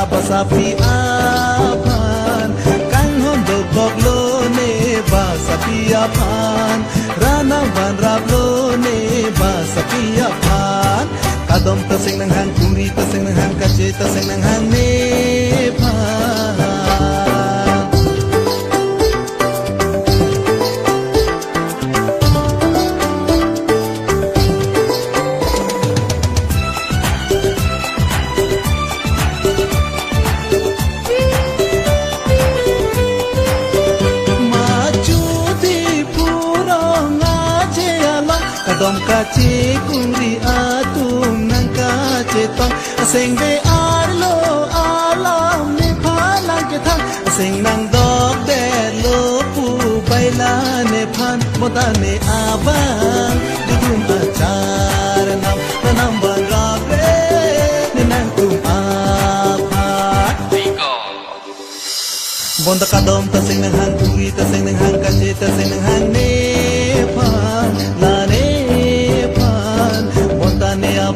hala basapi apan kang hondo boglo ne basapi apan rana ban rablo ne basapi apan kadom tasing nang hang kuri tasing nang hang kace tasing nang hang ne pan kadom kace kuri atung nang kace tong asing be arlo alam ni phalang ke thang asing nang dok de lo pu baila ne phan moda ne abang dudum achar nam bang re ne nang tum apa bonda kadom tasing nang hang kuri tasing nang hang kace tasing nang hang ne phan la ne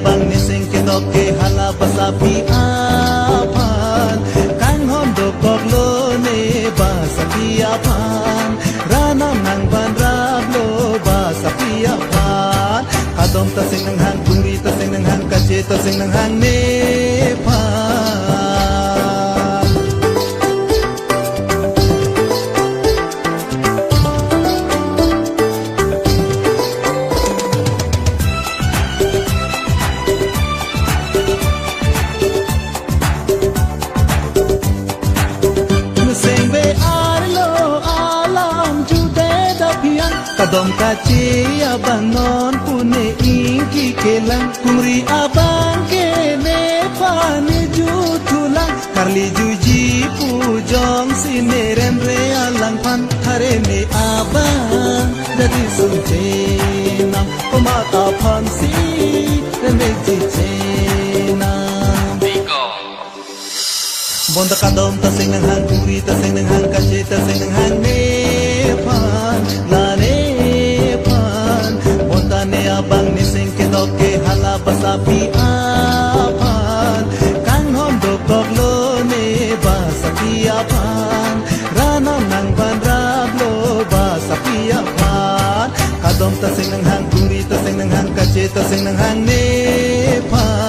bang nising kedok ke hala basapi apan kang hondo boglo ne basapi apan ranam nang ban rablo basapi apan kadom tasing nang hang kuri tasing nang hang kace tasing nang hang ne pan kadom kace abang non pune ingki kelang kumri abang kene pane jutulang karli juji pujong sineren re alang pan thare me abang jadi sunchena pemata pansi rene jichena bonda kadom tasing nang hang kuri tasing nang hang kace tasing nang hang ne pan la ne abang nising kedok ke hala basapi apan kang hondo boglo ne basapi apan ranam nang ban rablo basapi apan kadom tasing nang hang kuri tasing nang hang kace tasing nang hang ne pan